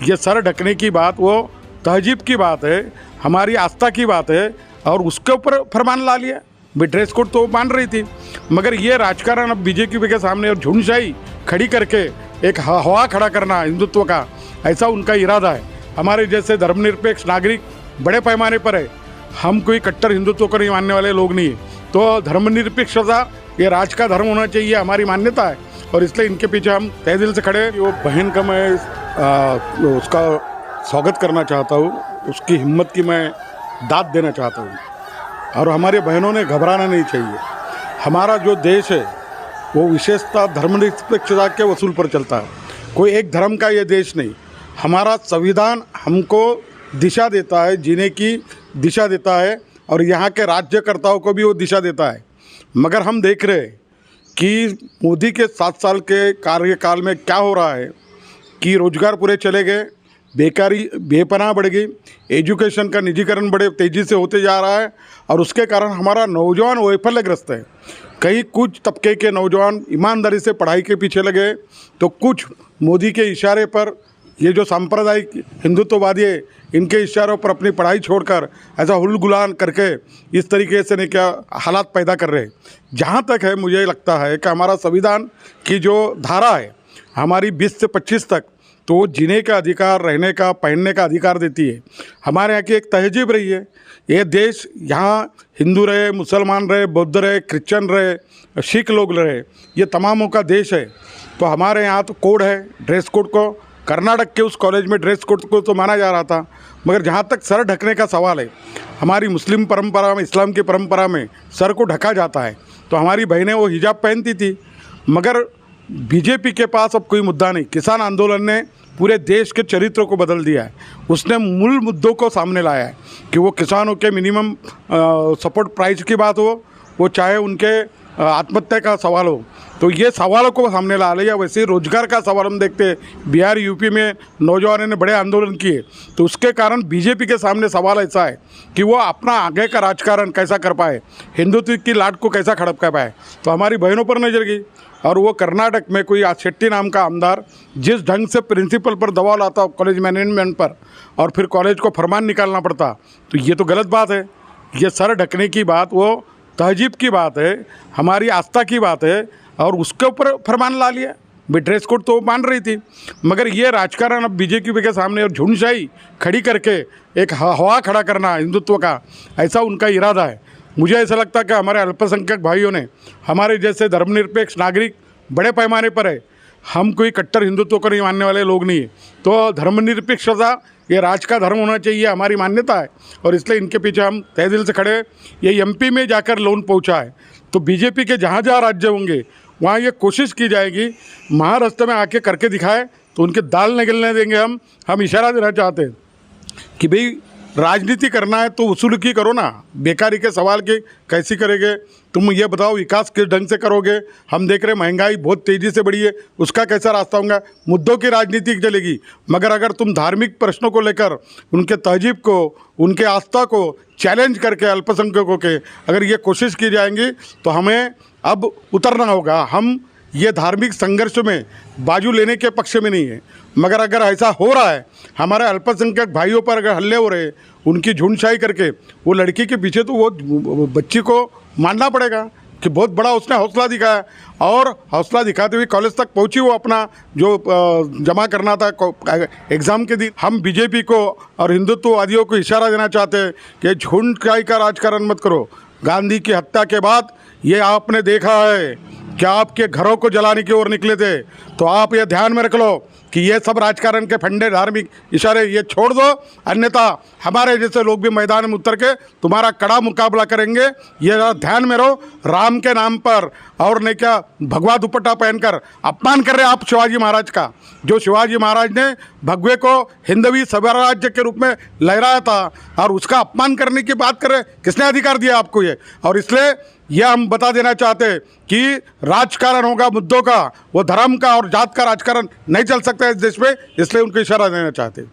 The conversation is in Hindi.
ये सर ढकने की बात वो तहजीब की बात है, हमारी आस्था की बात है, और उसके ऊपर फरमान ला लिया। ड्रेस कोड तो मान रही थी, मगर ये राजकारण अब बीजेपी के सामने और झुंडशाही खड़ी करके एक हवा खड़ा करना हिंदुत्व का, ऐसा उनका इरादा है। हमारे जैसे धर्मनिरपेक्ष नागरिक बड़े पैमाने पर है, हम कोई कट्टर हिंदुत्व को नहीं मानने वाले लोग नहीं है। तो धर्मनिरपेक्षता ये राज का धर्म होना चाहिए, हमारी मान्यता है, और इसलिए इनके पीछे हम तहे दिल से खड़े हैं। वो बहन का मैं उसका स्वागत करना चाहता हूँ, उसकी हिम्मत की मैं दाद देना चाहता हूँ, और हमारे बहनों ने घबराना नहीं चाहिए। हमारा जो देश है वो विशेषता धर्मनिरपेक्षता के वसूल पर चलता है, कोई एक धर्म का ये देश नहीं। हमारा संविधान हमको दिशा देता है, जीने की दिशा देता है, और यहाँ के राज्यकर्ताओं को भी वो दिशा देता है। मगर हम देख रहे हैं कि मोदी के 7 साल के कार्यकाल में क्या हो रहा है कि रोजगार पूरे चले गए, बेकारी बेपनाह बढ़ गई, एजुकेशन का निजीकरण बड़े तेज़ी से होते जा रहा है, और उसके कारण हमारा नौजवान वैफल्यग्रस्त है। कहीं कुछ तबके के नौजवान ईमानदारी से पढ़ाई के पीछे लगे, तो कुछ मोदी के इशारे पर ये जो सांप्रदायिक हिंदुत्ववादी है, इनके इशारों पर अपनी पढ़ाई छोड़कर ऐसा हुलगुलान करके इस तरीके से ने क्या हालात पैदा कर रहे हैं। जहाँ तक है मुझे लगता है कि हमारा संविधान की जो धारा है हमारी 20 से 25 तक, तो जीने का अधिकार, रहने का, पहनने का अधिकार देती है। हमारे यहाँ की एक तहजीब रही है, ये देश यहाँ हिंदू रहे, मुसलमान रहे, बौद्ध रहे, क्रिश्चन रहे, सिख लोग रहे, ये तमामों का देश है। तो हमारे यहाँ तो कोड है, ड्रेस कोड को कर्नाटक के उस कॉलेज में ड्रेस कोड को तो माना जा रहा था, मगर जहाँ तक सर ढकने का सवाल है, हमारी मुस्लिम परंपरा में, इस्लाम की परंपरा में सर को ढका जाता है। तो हमारी बहनें वो हिजाब पहनती थी, मगर बीजेपी के पास अब कोई मुद्दा नहीं। किसान आंदोलन ने पूरे देश के चरित्र को बदल दिया है। उसने मूल मुद्दों को सामने लाया है कि वो किसानों के मिनिमम सपोर्ट प्राइस की बात हो, वो चाहे उनके आत्महत्या का सवाल हो, तो ये सवालों को सामने ला लिया। वैसे ही रोजगार का सवाल हम देखते हैं, बिहार यूपी में नौजवानों ने बड़े आंदोलन किए, तो उसके कारण बीजेपी के सामने सवाल ऐसा है कि वो अपना आगे का राजकारण कैसा कर पाए, हिंदुत्व की लाट को कैसा खड़प कर पाए। तो हमारी बहनों पर नजर गई, और वो कर्नाटक में कोई शेट्टी नाम का आमदार जिस ढंग से प्रिंसिपल पर दबाव लाता कॉलेज मैनेजमेंट पर, और फिर कॉलेज को फरमान निकालना पड़ता, तो ये तो गलत बात है। ये सर ढकने की बात वो तहजीब की बात है, हमारी आस्था की बात है, और उसके ऊपर फरमान ला लिया। ड्रेस कोड तो मान रही थी, मगर ये राजकारण अब बीजेपी के सामने और झुंडशाही खड़ी करके एक हवा खड़ा करना हिंदुत्व का, ऐसा उनका इरादा है। मुझे ऐसा लगता है कि हमारे अल्पसंख्यक भाइयों ने, हमारे जैसे धर्मनिरपेक्ष नागरिक बड़े पैमाने पर है, हम कोई कट्टर हिंदुत्व को नहीं मानने वाले लोग नहीं है। तो धर्मनिरपेक्षता ये राज का धर्म होना चाहिए, हमारी मान्यता है, और इसलिए इनके पीछे हम तहे दिल से खड़े हैं। ये एमपी में जाकर लोन पहुंचा है, तो बीजेपी के जहाँ जहाँ राज्य होंगे वहाँ ये कोशिश की जाएगी महाराष्ट्र में आके करके दिखाए, तो उनके दाल निकलने देंगे। हम इशारा देना चाहते हैं कि भाई राजनीति करना है तो वसूल की करो ना, बेकारी के सवाल की कैसी करेंगे तुम, ये बताओ विकास किस ढंग से करोगे। हम देख रहे हैं महंगाई बहुत तेज़ी से बढ़ी है, उसका कैसा रास्ता होगा। मुद्दों की राजनीति चलेगी, मगर अगर तुम धार्मिक प्रश्नों को लेकर उनके तहजीब को, उनके आस्था को चैलेंज करके अल्पसंख्यकों के अगर ये कोशिश की जाएंगी, तो हमें अब उतरना होगा। हम ये धार्मिक संघर्ष में बाजू लेने के पक्ष में नहीं है, मगर अगर ऐसा हो रहा है, हमारे अल्पसंख्यक भाइयों पर अगर हल्ले हो रहे, उनकी झुंडशाही करके, वो लड़की के पीछे तो वो बच्ची को मानना पड़ेगा कि बहुत बड़ा उसने हौसला दिखाया, और हौसला दिखाते हुए कॉलेज तक पहुंची। वो अपना जो जमा करना था एग्ज़ाम के दिन। हम बीजेपी को और हिंदुत्ववादियों को इशारा देना चाहते हैं कि झुंडशाही का राजकारण मत करो। गांधी की हत्या के बाद ये आपने देखा है कि आपके घरों को जलाने की ओर निकले थे, तो आप ये ध्यान में रख लो कि ये सब राजकारण के फंडे धार्मिक इशारे ये छोड़ दो, अन्यथा हमारे जैसे लोग भी मैदान में उतर के तुम्हारा कड़ा मुकाबला करेंगे। ये ध्यान में रहो। राम के नाम पर और ने क्या भगवा दुपट्टा पहनकर अपमान कर रहे आप शिवाजी महाराज का, जो शिवाजी महाराज ने भगवे को हिंदवी स्वराज्य के रूप में लहराया था, और उसका अपमान करने की बात कर रहे। किसने अधिकार दिया आपको ये? और इसलिए यह हम बता देना चाहते हैं कि राजकारण होगा मुद्दों का, वो धर्म का और जात का राजकारण नहीं चल सकता है इस देश में, इसलिए उनको इशारा देना चाहते हैं।